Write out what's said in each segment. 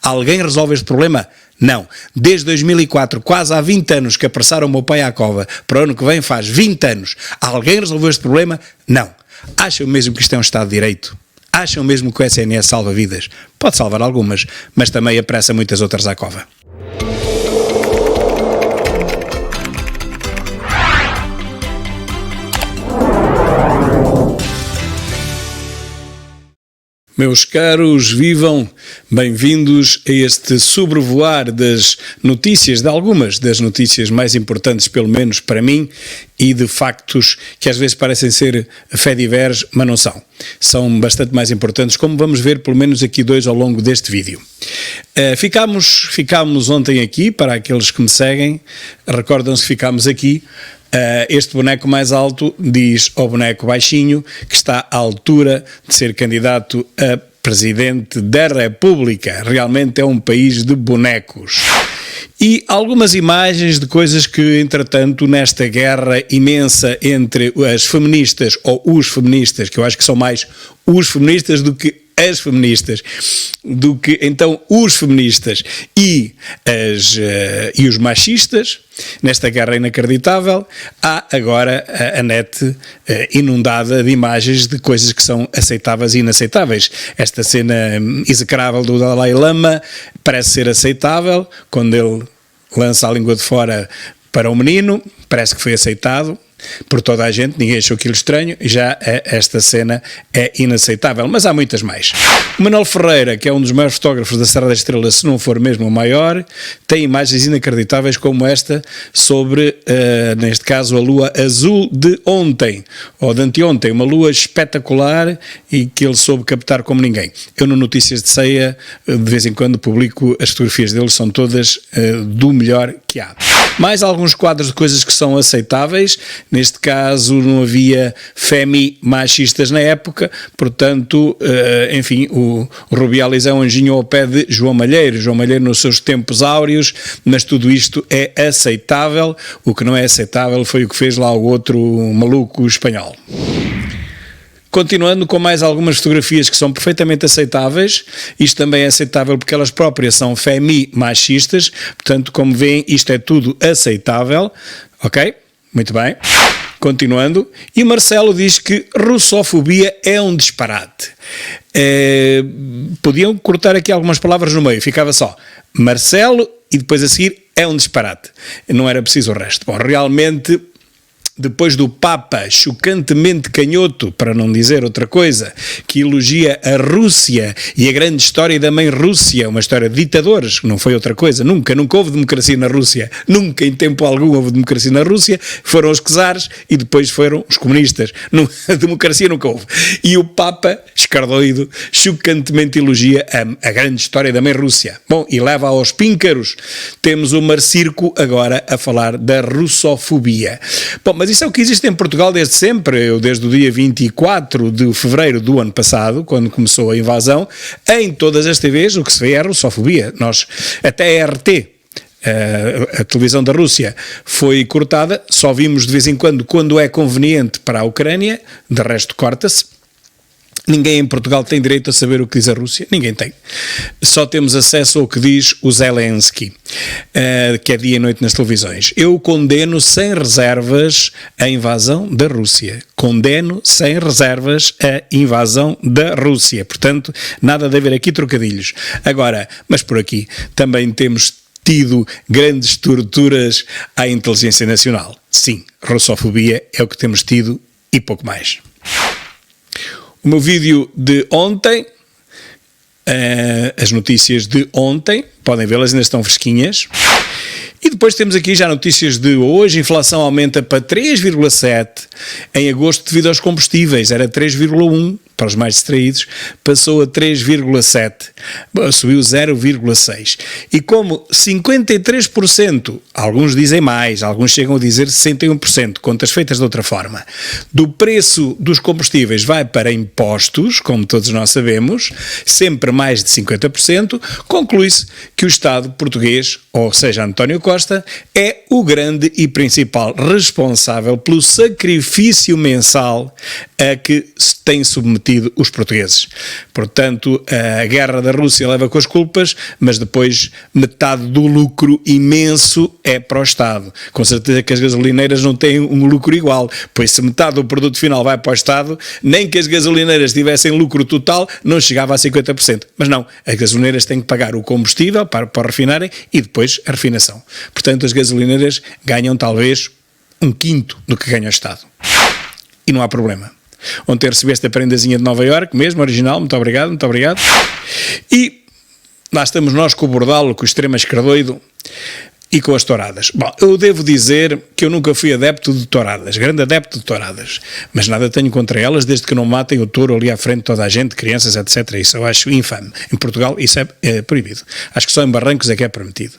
Alguém resolve este problema? Não. Desde 2004, quase há 20 anos que apressaram o meu pai à cova, para o ano que vem faz 20 anos. Alguém resolveu este problema? Não. Acham mesmo que isto é um Estado de Direito? Acham mesmo que o SNS salva vidas? Pode salvar algumas, mas também apressa muitas outras à cova. Meus caros, vivam, bem-vindos a este sobrevoar das notícias, de algumas das notícias mais importantes, pelo menos para mim, e de factos que às vezes parecem ser fediveres, mas não são. São bastante mais importantes, como vamos ver pelo menos aqui dois ao longo deste vídeo. Ficámos ontem aqui, para aqueles que me seguem, recordam-se que ficámos aqui. Este boneco mais alto diz ao boneco baixinho que está à altura de ser candidato a presidente da República. Realmente é um país de bonecos. E algumas imagens de coisas que, entretanto, nesta guerra imensa entre as feministas, ou os feministas, que eu acho que são mais os feministas do que as feministas, do que então os feministas e os machistas, nesta guerra inacreditável, há agora a net inundada de imagens de coisas que são aceitáveis e inaceitáveis. Esta cena execrável do Dalai Lama parece ser aceitável, quando ele lança a língua de fora para o menino, parece que foi aceitado por toda a gente, ninguém achou aquilo estranho, já esta cena é inaceitável, mas há muitas mais. O Manuel Ferreira, que é um dos maiores fotógrafos da Serra da Estrela, se não for mesmo o maior, tem imagens inacreditáveis como esta sobre, neste caso, a lua azul de ontem, ou de anteontem, uma lua espetacular e que ele soube captar como ninguém. Eu no Notícias de Ceia, de vez em quando publico as fotografias dele, são todas do melhor que há. Mais alguns quadros de coisas que são aceitáveis. Neste caso não havia machistas na época, portanto, enfim, o Rubiales é um anjinho ao pé de João Malheiro nos seus tempos áureos, mas tudo isto é aceitável. O que não é aceitável foi o que fez lá o outro maluco espanhol. Continuando com mais algumas fotografias que são perfeitamente aceitáveis, isto também é aceitável porque elas próprias são machistas, portanto, como veem, isto é tudo aceitável, ok? Muito bem. Continuando, e Marcelo diz que russofobia é um disparate. Podiam cortar aqui algumas palavras no meio, ficava só Marcelo e depois a seguir é um disparate. Não era preciso o resto. Bom, realmente, depois do Papa chocantemente canhoto, para não dizer outra coisa, que elogia a Rússia e a grande história da mãe Rússia, uma história de ditadores, não foi outra coisa, nunca houve democracia na Rússia, nunca em tempo algum houve democracia na Rússia, foram os czares e depois foram os comunistas, a democracia nunca houve. E o Papa, escardoido, chocantemente elogia a grande história da mãe Rússia. Bom, e leva aos píncaros, temos o Marcirco agora a falar da russofobia. Bom, mas isso é o que existe em Portugal desde sempre. Eu, desde o dia 24 de fevereiro do ano passado, quando começou a invasão, em todas as TVs o que se vê é a russofobia. Até a RT, a televisão da Rússia, foi cortada, só vimos de vez em quando é conveniente para a Ucrânia, de resto corta-se. Ninguém em Portugal tem direito a saber o que diz a Rússia, ninguém tem. Só temos acesso ao que diz o Zelensky, que é dia e noite nas televisões. Eu condeno sem reservas a invasão da Rússia. Condeno sem reservas a invasão da Rússia. Portanto, nada de haver aqui trocadilhos. Agora, mas por aqui também temos tido grandes torturas à inteligência nacional. Sim, russofobia é o que temos tido e pouco mais. O meu vídeo de ontem, as notícias de ontem, podem vê-las, ainda estão fresquinhas. E depois temos aqui já notícias de hoje, a inflação aumenta para 3,7 em agosto devido aos combustíveis, era 3,1 para os mais distraídos, passou a 3,7, subiu 0,6. E como 53%, alguns dizem mais, alguns chegam a dizer 61%, contas feitas de outra forma, do preço dos combustíveis vai para impostos, como todos nós sabemos, sempre mais de 50%, conclui-se que o Estado português, ou seja, António Costa, é o grande e principal responsável pelo sacrifício mensal a que se tem submetido comprometido os portugueses. Portanto, a guerra da Rússia leva com as culpas, mas depois metade do lucro imenso é para o Estado. Com certeza que as gasolineiras não têm um lucro igual, pois se metade do produto final vai para o Estado, nem que as gasolineiras tivessem lucro total, não chegava a 50%. Mas não, as gasolineiras têm que pagar o combustível para refinarem e depois a refinação. Portanto, as gasolineiras ganham talvez 1/5 do que ganha o Estado. E não há problema. Ontem recebeste a prendazinha de Nova Iorque, mesmo, original, muito obrigado, muito obrigado. E lá estamos nós com o bordalo, com o extremo esquerdoido e com as touradas. Bom, eu devo dizer que eu nunca fui adepto de touradas, grande adepto de touradas, mas nada tenho contra elas, desde que não matem o touro ali à frente de toda a gente, crianças, etc. Isso eu acho infame. Em Portugal isso é proibido. Acho que só em Barrancos é que é permitido.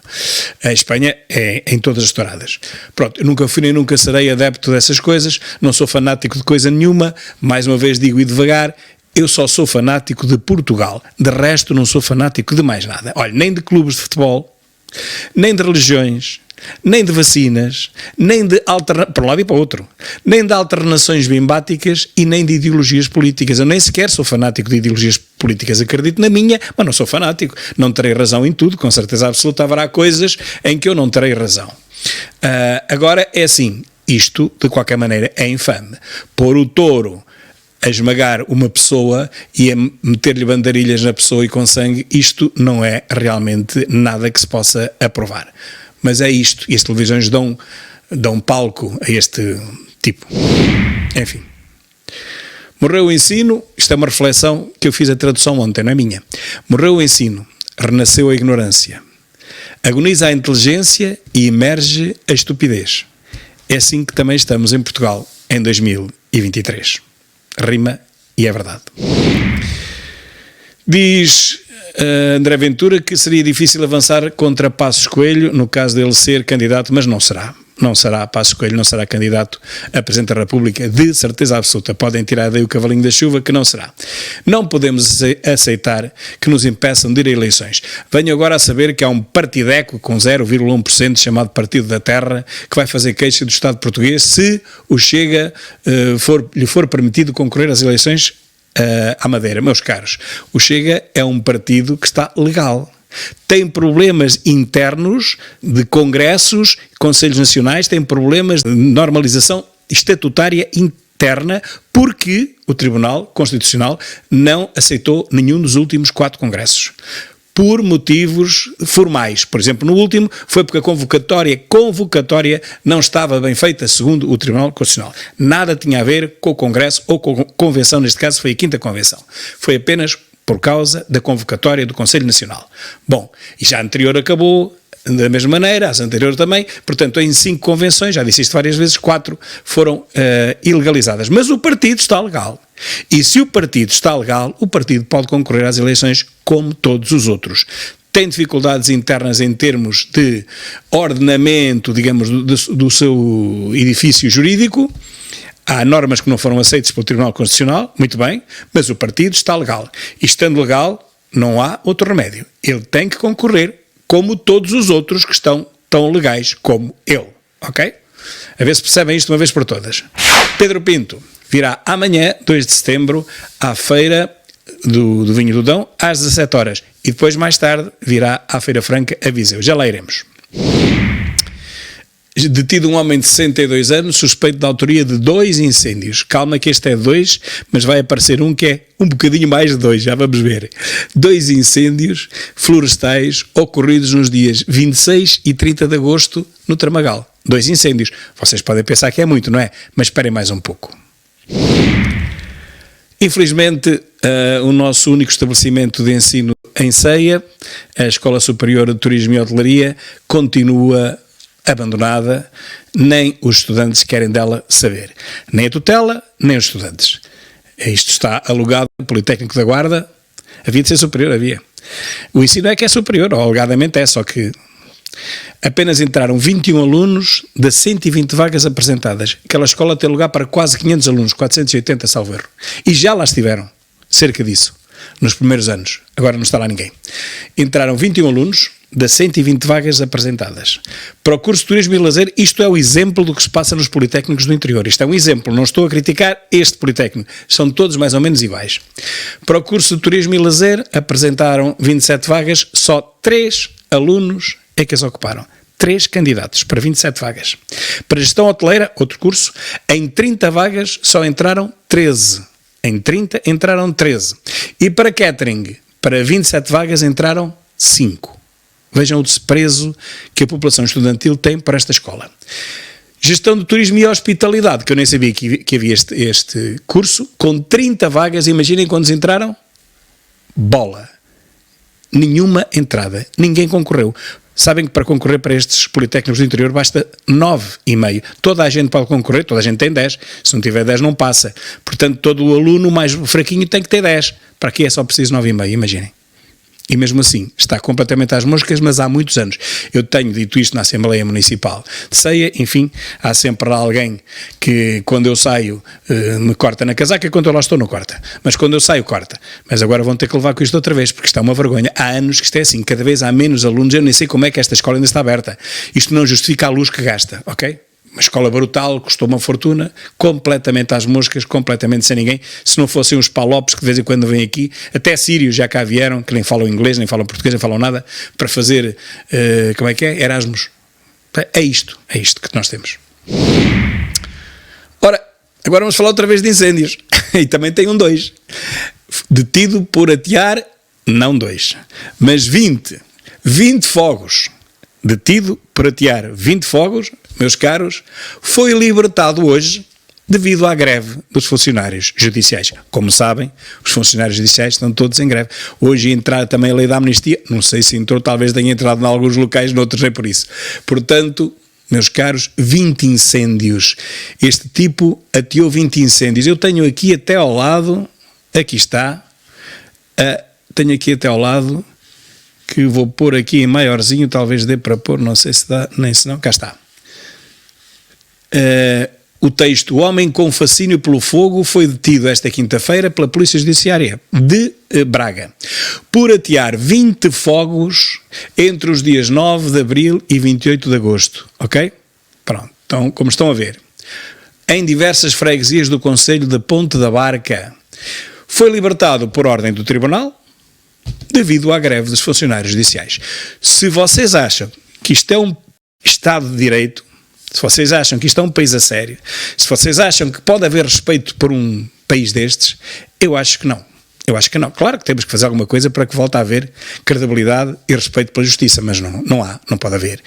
A Espanha é em todas as touradas. Pronto, eu nunca fui nem nunca serei adepto dessas coisas, não sou fanático de coisa nenhuma, mais uma vez digo e devagar, eu só sou fanático de Portugal, de resto não sou fanático de mais nada. Olha, nem de clubes de futebol, nem de religiões, nem de vacinas, nem de para um lado e para o outro, nem de alternações bimbáticas e nem de ideologias políticas. Eu nem sequer sou fanático de ideologias políticas, acredito na minha, mas não sou fanático. Não terei razão em tudo, com certeza absoluta haverá coisas em que eu não terei razão. Agora é assim, isto de qualquer maneira é infame. Pôr o touro a esmagar uma pessoa e a meter-lhe bandarilhas na pessoa e com sangue, isto não é realmente nada que se possa aprovar. Mas é isto, e as televisões dão palco a este tipo. Enfim. Morreu o ensino, isto é uma reflexão que eu fiz a tradução ontem, não é minha. Morreu o ensino, renasceu a ignorância. Agoniza a inteligência e emerge a estupidez. É assim que também estamos em Portugal em 2023. Rima e é verdade. Diz André Ventura que seria difícil avançar contra Passos Coelho no caso dele ser candidato, mas não será. Não será, Passos Coelho não será candidato a Presidente da República, de certeza absoluta. Podem tirar daí o cavalinho da chuva, que não será. Não podemos aceitar que nos impeçam de ir a eleições. Venho agora a saber que há um partideco com 0,1% chamado Partido da Terra, que vai fazer queixa do Estado português se o Chega lhe for permitido concorrer às eleições à Madeira. Meus caros, o Chega é um partido que está legal. Tem problemas internos de congressos, conselhos nacionais, tem problemas de normalização estatutária interna porque o Tribunal Constitucional não aceitou nenhum dos últimos 4 congressos. Por motivos formais. Por exemplo, no último foi porque a convocatória não estava bem feita segundo o Tribunal Constitucional. Nada tinha a ver com o Congresso ou com a Convenção, neste caso foi a 5ª Convenção. Foi apenas por causa da convocatória do Conselho Nacional. Bom, e já a anterior acabou da mesma maneira, as anteriores também, portanto em 5 convenções, já disse isto várias vezes, 4 foram ilegalizadas. Mas o partido está legal. E se o partido está legal, o partido pode concorrer às eleições como todos os outros. Tem dificuldades internas em termos de ordenamento, digamos, do seu edifício jurídico. Há normas que não foram aceitas pelo Tribunal Constitucional, muito bem, mas o partido está legal. E estando legal, não há outro remédio. Ele tem que concorrer como todos os outros que estão tão legais como ele. Ok? A ver se percebem isto uma vez por todas. Pedro Pinto virá amanhã, 2 de setembro, à Feira do Vinho do Dão, às 17 horas. E depois, mais tarde, virá à Feira Franca a Viseu. Já lá iremos. Detido um homem de 62 anos, suspeito da autoria de 2 incêndios. Calma que este é 2, mas vai aparecer um que é um bocadinho mais de 2, já vamos ver. 2 incêndios florestais ocorridos nos dias 26 e 30 de agosto no Tramagal. 2 incêndios. Vocês podem pensar que é muito, não é? Mas esperem mais um pouco. Infelizmente, o nosso único estabelecimento de ensino em Ceia, a Escola Superior de Turismo e Hotelaria, continua abandonada, nem os estudantes querem dela saber. Nem a tutela, nem os estudantes. Isto está alugado no Politécnico da Guarda. Havia de ser superior, havia. O ensino é que é superior, ou alegadamente é, só que apenas entraram 21 alunos das 120 vagas apresentadas. Aquela escola tem lugar para quase 500 alunos, 480, salvo erro. E já lá estiveram, cerca disso, nos primeiros anos. Agora não está lá ninguém. Entraram 21 alunos das 120 vagas apresentadas. Para o curso de Turismo e Lazer, isto é o exemplo do que se passa nos politécnicos do interior. Isto é um exemplo, não estou a criticar este politécnico, são todos mais ou menos iguais. Para o curso de Turismo e Lazer, apresentaram 27 vagas, só 3 alunos é que as ocuparam. 3 candidatos para 27 vagas. Para Gestão Hoteleira, outro curso, em 30 vagas só entraram 13. Em 30 entraram 13. E para Catering, para 27 vagas entraram 5. Vejam o desprezo que a população estudantil tem para esta escola. Gestão de Turismo e Hospitalidade, que eu nem sabia que havia este curso, com 30 vagas, imaginem quantos entraram? Bola. Nenhuma entrada. Ninguém concorreu. Sabem que para concorrer para estes politécnicos do interior basta 9,5. Toda a gente pode concorrer, toda a gente tem 10. Se não tiver 10 não passa. Portanto, todo o aluno mais fraquinho tem que ter 10. Para aqui é só preciso 9,5, imaginem. E mesmo assim, está completamente às moscas, mas há muitos anos. Eu tenho dito isto na Assembleia Municipal de Ceia, enfim, há sempre alguém que quando eu saio me corta na casaca, quando eu lá estou não corta, mas quando eu saio corta. Mas agora vão ter que levar com isto outra vez, porque isto é uma vergonha. Há anos que isto é assim, cada vez há menos alunos, eu nem sei como é que esta escola ainda está aberta. Isto não justifica a luz que gasta, ok? Uma escola brutal, custou uma fortuna, completamente às moscas, completamente sem ninguém. Se não fossem os palopes que de vez em quando vêm aqui, até sírios já cá vieram, que nem falam inglês, nem falam português, nem falam nada, para fazer, como é que é? Erasmus. É isto que nós temos. Ora, agora vamos falar outra vez de incêndios. E também tem um 2. Detido por atear, não 2, mas 20 fogos. Detido por atear 20 fogos, meus caros, foi libertado hoje devido à greve dos funcionários judiciais. Como sabem, os funcionários judiciais estão todos em greve. Hoje ia entrar também a lei da amnistia, não sei se entrou, talvez tenha entrado em alguns locais, noutros é por isso. Portanto, meus caros, 20 incêndios. Este tipo ateou 20 incêndios. Eu tenho aqui até ao lado, aqui está, tenho aqui até ao lado, que vou pôr aqui em maiorzinho, talvez dê para pôr, não sei se dá, nem se não, cá está. O texto: o homem com fascínio pelo fogo foi detido esta quinta-feira pela Polícia Judiciária de Braga, por atear 20 fogos entre os dias 9 de Abril e 28 de Agosto, ok? Pronto, então, como estão a ver, em diversas freguesias do concelho de Ponte da Barca. Foi libertado por ordem do Tribunal, devido à greve dos funcionários judiciais. Se vocês acham que isto é um Estado de Direito, se vocês acham que isto é um país a sério, se vocês acham que pode haver respeito por um país destes, eu acho que não. Eu acho que não. Claro que temos que fazer alguma coisa para que volte a haver credibilidade e respeito pela justiça, mas não pode haver.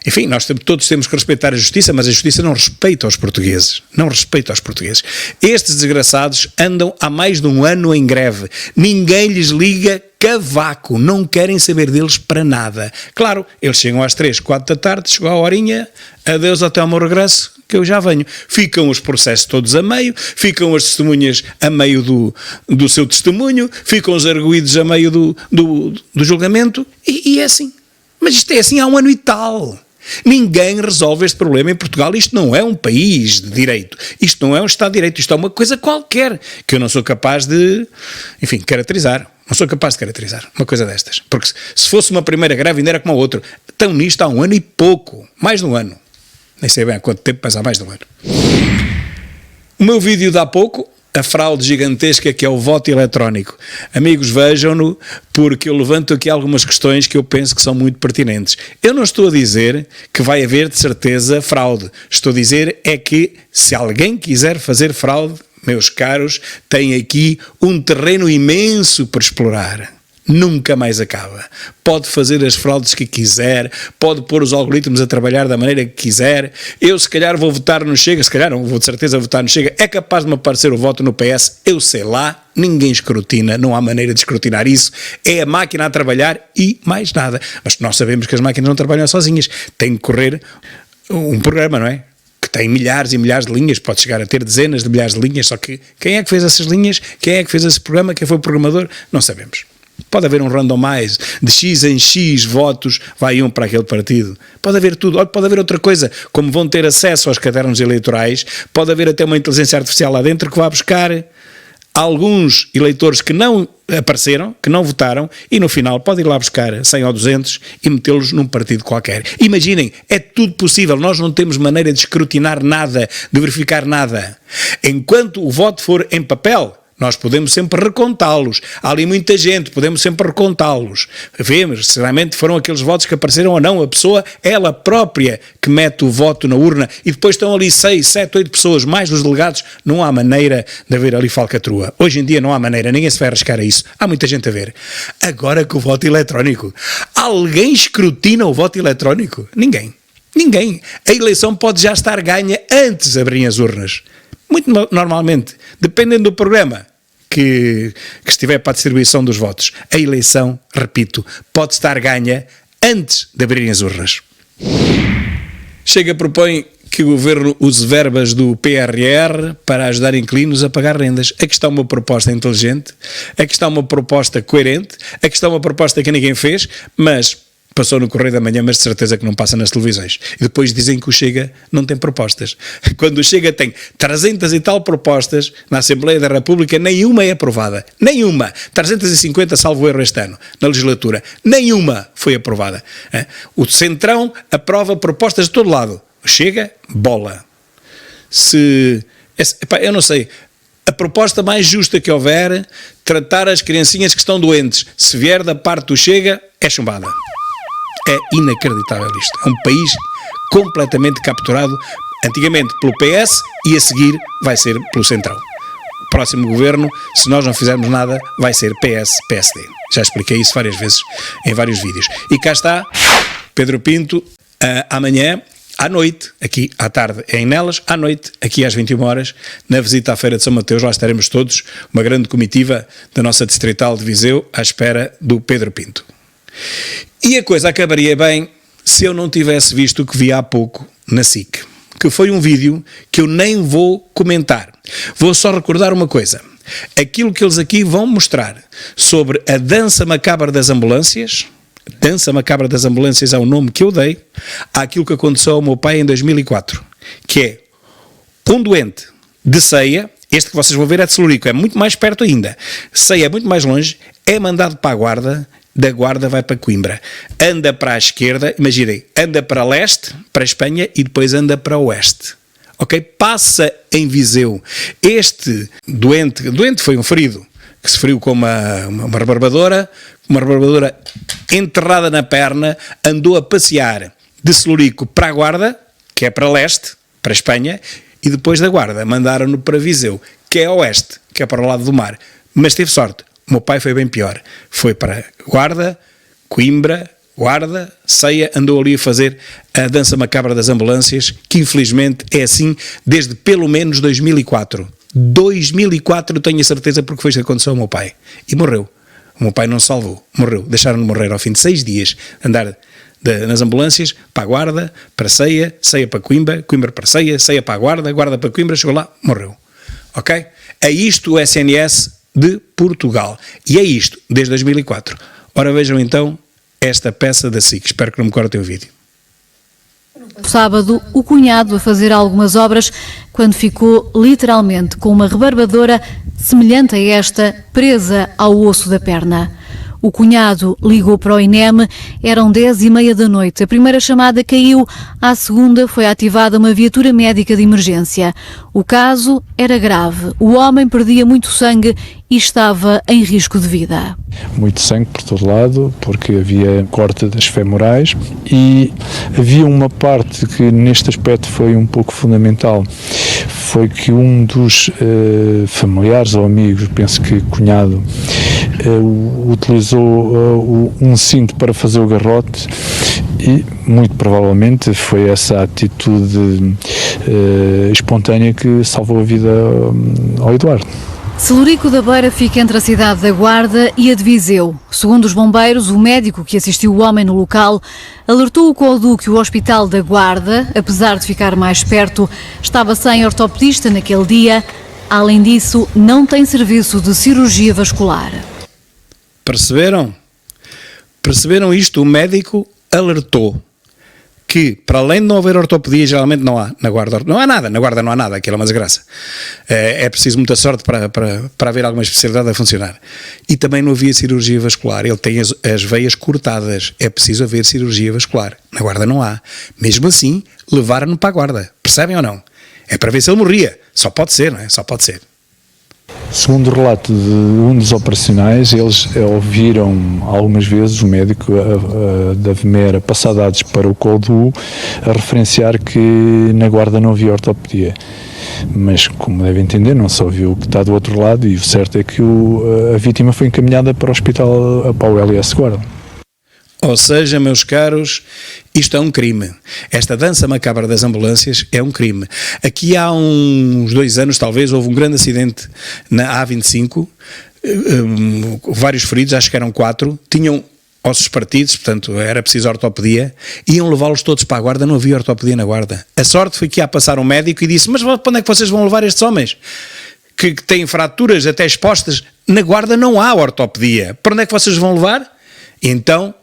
Enfim, nós todos temos que respeitar a justiça, mas a justiça não respeita os portugueses. Não respeita os portugueses. Estes desgraçados andam há mais de um ano em greve. Ninguém lhes liga cavaco. Não querem saber deles para nada. Claro, eles chegam às 3, 4 da tarde, chegou a horinha, adeus até ao meu regresso, que eu já venho. Ficam os processos todos a meio, ficam as testemunhas a meio do seu testemunho, ficam os arguídos a meio do julgamento, e é assim. Mas isto é assim há um ano e tal. Ninguém resolve este problema em Portugal. Isto não é um país de direito, isto não é um Estado de Direito, isto é uma coisa qualquer, que eu não sou capaz de, enfim, caracterizar. Não sou capaz de caracterizar uma coisa destas, porque se fosse uma primeira greve ainda era como a outra. Estão nisto há um ano e pouco, mais de um ano. Nem sei bem há quanto tempo, mas há mais de um ano. O meu vídeo de há pouco, a fraude gigantesca que é o voto eletrónico. Amigos, vejam-no, porque eu levanto aqui algumas questões que eu penso que são muito pertinentes. Eu não estou a dizer que vai haver de certeza fraude. Estou a dizer é que se alguém quiser fazer fraude, meus caros, tem aqui um terreno imenso para explorar. Nunca mais acaba. Pode fazer as fraudes que quiser, pode pôr os algoritmos a trabalhar da maneira que quiser. Eu se calhar vou votar no Chega, se calhar não vou de certeza votar no Chega, é capaz de me aparecer o voto no PS, eu sei lá, ninguém escrutina, não há maneira de escrutinar isso, é a máquina a trabalhar e mais nada. Mas nós sabemos que as máquinas não trabalham sozinhas, tem que correr um programa, não é? Que tem milhares e milhares de linhas, pode chegar a ter dezenas de milhares de linhas, só que quem é que fez essas linhas, quem é que fez esse programa, quem foi o programador, não sabemos. Pode haver um randomize, de X em X votos, vai um para aquele partido. Pode haver tudo. Pode haver outra coisa, como vão ter acesso aos cadernos eleitorais, pode haver até uma inteligência artificial lá dentro que vai buscar alguns eleitores que não apareceram, que não votaram, e no final pode ir lá buscar 100 ou 200 e metê-los num partido qualquer. Imaginem, é tudo possível, nós não temos maneira de escrutinar nada, de verificar nada. Enquanto o voto for em papel, nós podemos sempre recontá-los. Há ali muita gente, podemos sempre recontá-los. Vemos se realmente foram aqueles votos que apareceram ou não. A pessoa, ela própria, que mete o voto na urna e depois estão ali 6, 7, 8 pessoas, mais os delegados. Não há maneira de haver ali falcatrua. Hoje em dia não há maneira, ninguém se vai arriscar a isso. Há muita gente a ver. Agora com o voto eletrónico. Alguém escrutina o voto eletrónico? Ninguém. Ninguém. A eleição pode já estar ganha antes de abrirem as urnas. Muito normalmente, dependendo do programa que estiver para a distribuição dos votos, a eleição, repito, pode estar ganha antes de abrirem as urnas. Chega propõe que o Governo use verbas do PRR para ajudar inquilinos a pagar rendas. Aqui está uma proposta inteligente, aqui está uma proposta coerente, aqui está uma proposta que ninguém fez, mas passou no Correio da Manhã, mas de certeza que não passa nas televisões. E depois dizem que o Chega não tem propostas. Quando o Chega tem 300 e tal propostas na Assembleia da República, nenhuma é aprovada. Nenhuma. 350, salvo erro este ano, na legislatura. Nenhuma foi aprovada. O Centrão aprova propostas de todo lado. O Chega, bola. Eu não sei... A proposta mais justa que houver, tratar as criancinhas que estão doentes, se vier da parte do Chega, é chumbada. É inacreditável isto. É um país completamente capturado, antigamente pelo PS e a seguir vai ser pelo Centrão. O próximo governo, se nós não fizermos nada, vai ser PS-PSD. Já expliquei isso várias vezes em vários vídeos. E cá está Pedro Pinto, amanhã, à noite, aqui à tarde é em Nelas, à noite, aqui às 21 horas, na visita à Feira de São Mateus, lá estaremos todos, uma grande comitiva da nossa distrital de Viseu, à espera do Pedro Pinto. E a coisa acabaria bem se eu não tivesse visto o que vi há pouco na SIC, que foi um vídeo que eu nem vou comentar. Vou só recordar uma coisa. Aquilo que eles aqui vão mostrar sobre a dança macabra das ambulâncias, dança macabra das ambulâncias é o nome que eu dei àquilo que aconteceu ao meu pai em 2004, que é um doente de Ceia, este que vocês vão ver é de Celurico, é muito mais perto ainda, Ceia é muito mais longe, é mandado para a Guarda, da Guarda vai para Coimbra, anda para a esquerda, imaginem, anda para leste, para a Espanha e depois anda para o oeste, ok? Passa em Viseu. Este doente foi um ferido, que se feriu com uma rebarbadora enterrada na perna, andou a passear de Celurico para a Guarda, que é para leste, para a Espanha, e depois da Guarda mandaram-no para Viseu, que é a oeste, que é para o lado do mar, mas teve sorte. O meu pai foi bem pior. Foi para Guarda, Coimbra, Guarda, Ceia, andou ali a fazer a dança macabra das ambulâncias, que infelizmente é assim desde pelo menos 2004. 2004 tenho a certeza porque foi isso que aconteceu ao meu pai. E morreu. O meu pai não se salvou. Morreu. Deixaram-no morrer ao fim de 6 dias. Andar nas ambulâncias para a Guarda, para Ceia, Ceia para Coimbra, Coimbra para Ceia, Ceia para a Guarda, Guarda para Coimbra, chegou lá, morreu. Ok? É isto o SNS de Portugal. E é isto, desde 2004. Ora, vejam então esta peça da SIC. Espero que não me cortem o vídeo. Sábado, o cunhado a fazer algumas obras quando ficou literalmente com uma rebarbadora semelhante a esta presa ao osso da perna. O cunhado ligou para o INEM, eram 10h30 da noite. A primeira chamada caiu, à segunda foi ativada uma viatura médica de emergência. O caso era grave. O homem perdia muito sangue e estava em risco de vida. Muito sangue por todo lado, porque havia corte das femorais e havia uma parte que neste aspecto foi um pouco fundamental. Foi que um dos familiares ou amigos, penso que cunhado, utilizou um cinto para fazer o garrote e muito provavelmente foi essa atitude espontânea que salvou a vida ao Eduardo. Celurico da Beira fica entre a cidade da Guarda e a de Viseu. Segundo os bombeiros, o médico que assistiu o homem no local alertou o CODU que o Hospital da Guarda, apesar de ficar mais perto, estava sem ortopedista naquele dia. Além disso, não tem serviço de cirurgia vascular. Perceberam? Perceberam isto? O médico alertou. que, para além de não haver ortopedia, geralmente não há na Guarda. Não há nada, na Guarda não há nada, aquilo é uma desgraça. É preciso muita sorte para haver alguma especialidade a funcionar. E também não havia cirurgia vascular, ele tem as veias cortadas, é preciso haver cirurgia vascular. Na Guarda não há. Mesmo assim, levaram-no para a Guarda, percebem ou não? É para ver se ele morria, só pode ser, não é? Só pode ser. Segundo o relato de um dos operacionais, eles ouviram algumas vezes o médico da VMER passar dados para o CODU a referenciar que na Guarda não havia ortopedia. Mas, como devem entender, não se ouviu o que está do outro lado, e o certo é que a vítima foi encaminhada para o hospital, para o LS Guarda. Ou seja, meus caros, isto é um crime. Esta dança macabra das ambulâncias é um crime. Aqui há uns 2 anos, talvez, houve um grande acidente na A25, vários feridos, acho que eram 4, tinham ossos partidos, portanto era preciso ortopedia, iam levá-los todos para a Guarda, não havia ortopedia na Guarda. A sorte foi que ia passar um médico e disse: mas para onde é que vocês vão levar estes homens? Que têm fraturas até expostas? Na Guarda não há ortopedia. Para onde é que vocês vão levar? E então,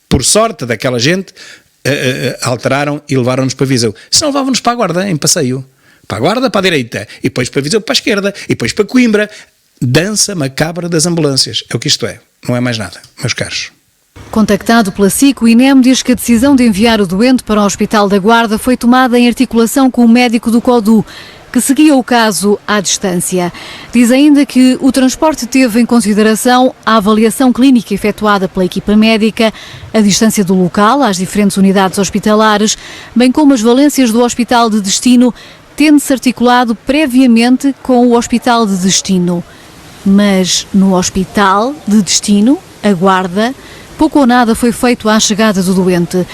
por sorte daquela gente, alteraram e levaram-nos para Viseu. Se não, levavam-nos para a Guarda, em passeio. Para a Guarda, para a direita, e depois para Viseu, para a esquerda, e depois para Coimbra. Dança macabra das ambulâncias. É o que isto é. Não é mais nada, meus caros. Contactado pela SIC, o INEM diz que a decisão de enviar o doente para o Hospital da Guarda foi tomada em articulação com o médico do CODU, que seguia o caso à distância. Diz ainda que o transporte teve em consideração a avaliação clínica efetuada pela equipa médica, a distância do local às diferentes unidades hospitalares, bem como as valências do hospital de destino, tendo-se articulado previamente com o hospital de destino. Mas no hospital de destino, a Guarda, pouco ou nada foi feito à chegada do doente.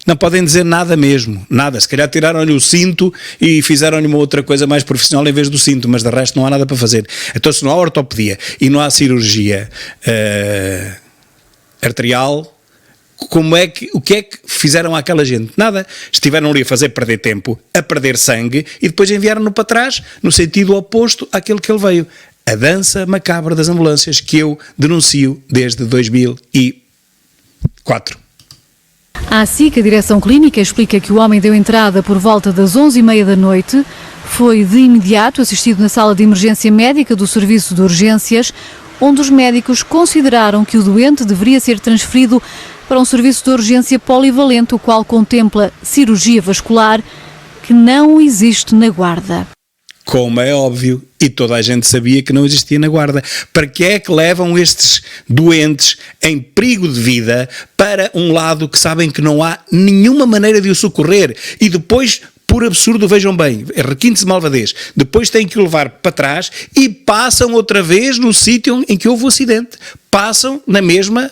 Não podem dizer nada mesmo, nada. Se calhar tiraram-lhe o cinto e fizeram-lhe uma outra coisa mais profissional em vez do cinto, mas de resto não há nada para fazer. Então, se não há ortopedia e não há cirurgia arterial, o que é que fizeram àquela gente? Nada. Estiveram ali a fazer perder tempo, a perder sangue, e depois enviaram-no para trás, no sentido oposto àquele que ele veio. A dança macabra das ambulâncias, que eu denuncio desde 2004. A SIC, a direção clínica, explica que o homem deu entrada por volta das 11h30 da noite, foi de imediato assistido na sala de emergência médica do Serviço de Urgências, onde os médicos consideraram que o doente deveria ser transferido para um serviço de urgência polivalente, o qual contempla cirurgia vascular, que não existe na Guarda. Como é óbvio, e toda a gente sabia que não existia na Guarda. Para que é que levam estes doentes em perigo de vida para um lado que sabem que não há nenhuma maneira de o socorrer? E depois, por absurdo, vejam bem, é requinte de malvadez, depois têm que o levar para trás e passam outra vez no sítio em que houve o acidente. Passam na mesma,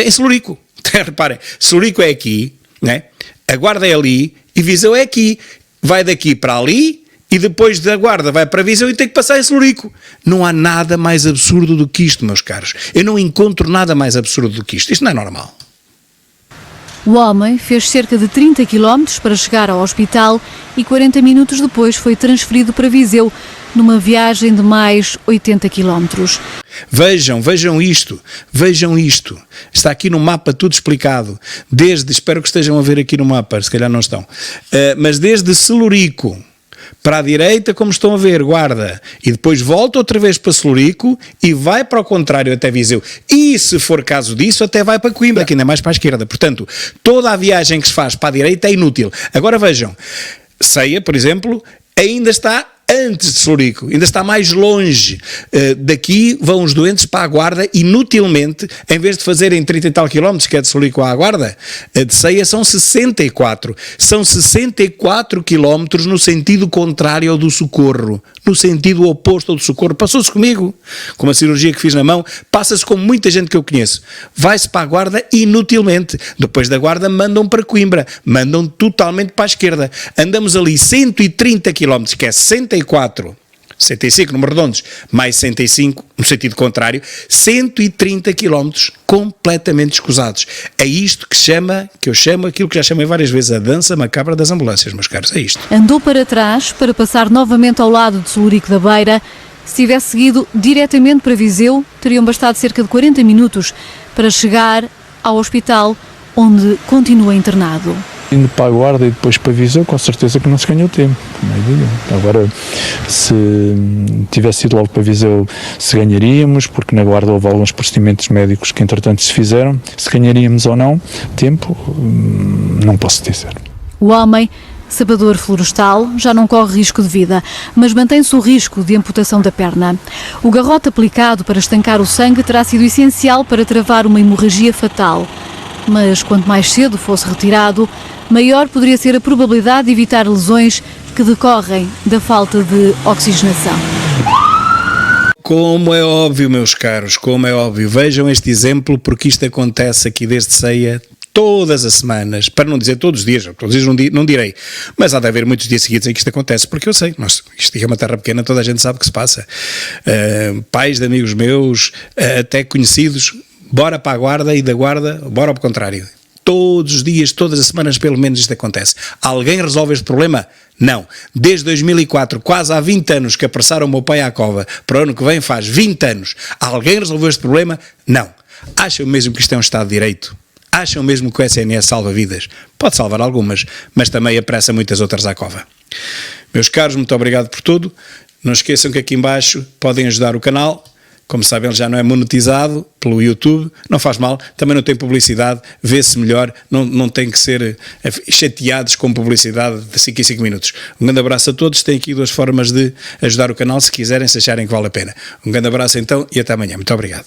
em Celurico. Reparem, Celurico é aqui, né? A Guarda é ali e Viseu é aqui. Vai daqui para ali e depois da Guarda vai para Viseu e tem que passar em Celurico. Não há nada mais absurdo do que isto, meus caros. Eu não encontro nada mais absurdo do que isto. Isto não é normal. O homem fez cerca de 30 km para chegar ao hospital e 40 minutos depois foi transferido para Viseu, numa viagem de mais 80 km. Vejam isto. Está aqui no mapa tudo explicado. Espero que estejam a ver aqui no mapa, se calhar não estão, mas desde Celurico para a direita, como estão a ver, Guarda, e depois volta outra vez para Celurico e vai para o contrário até Viseu. E se for caso disso, até vai para Coimbra, que ainda é mais para a esquerda. Portanto, toda a viagem que se faz para a direita é inútil. Agora vejam, Ceia, por exemplo, ainda está antes de Celurico, ainda está mais longe. Daqui vão os doentes para a Guarda inutilmente, em vez de fazerem 30 e tal quilómetros, que é de Celurico à Guarda, de Ceia são 64. São 64 quilómetros no sentido contrário ao do socorro, no sentido oposto ao do socorro. Passou-se comigo, com uma cirurgia que fiz na mão, passa-se com muita gente que eu conheço. Vai-se para a Guarda inutilmente. Depois da Guarda mandam para Coimbra, mandam totalmente para a esquerda. Andamos ali 130 quilómetros, que é 65 números redondos, mais 65 no sentido contrário, 130 quilómetros completamente escusados. É isto que eu chamo aquilo que já chamei várias vezes, a dança macabra das ambulâncias, meus caros, é isto. Andou para trás para passar novamente ao lado de Celurico da Beira. Se tivesse seguido diretamente para Viseu, teriam bastado cerca de 40 minutos para chegar ao hospital onde continua internado. Indo para a Guarda e depois para Viseu, com certeza que não se ganhou tempo, não é evidente. Agora, se tivesse ido logo para Viseu, se ganharíamos, porque na Guarda houve alguns procedimentos médicos que entretanto se fizeram, se ganharíamos ou não tempo, não posso dizer. O homem, sapador florestal, já não corre risco de vida, mas mantém-se o risco de amputação da perna. O garrote aplicado para estancar o sangue terá sido essencial para travar uma hemorragia fatal. Mas quanto mais cedo fosse retirado, maior poderia ser a probabilidade de evitar lesões que decorrem da falta de oxigenação. Como é óbvio, meus caros, como é óbvio, vejam este exemplo, porque isto acontece aqui desde Ceia todas as semanas, para não dizer todos os dias não direi, mas há de haver muitos dias seguidos em que isto acontece, porque eu sei, isto é uma terra pequena, toda a gente sabe o que se passa. Pais de amigos meus, até conhecidos, bora para a Guarda e da Guarda, bora ao contrário. Todos os dias, todas as semanas, pelo menos isto acontece. Alguém resolve este problema? Não. Desde 2004, quase há 20 anos que apressaram o meu pai à cova, para o ano que vem faz 20 anos. Alguém resolveu este problema? Não. Acham mesmo que isto é um Estado de Direito? Acham mesmo que o SNS salva vidas? Pode salvar algumas, mas também apressa muitas outras à cova. Meus caros, muito obrigado por tudo. Não esqueçam que aqui em baixo podem ajudar o canal. Como sabem, ele já não é monetizado pelo YouTube, não faz mal, também não tem publicidade, vê-se melhor, não tem que ser chateados com publicidade de 5 em 5 minutos. Um grande abraço a todos, tem aqui 2 formas de ajudar o canal, se quiserem, se acharem que vale a pena. Um grande abraço então e até amanhã. Muito obrigado.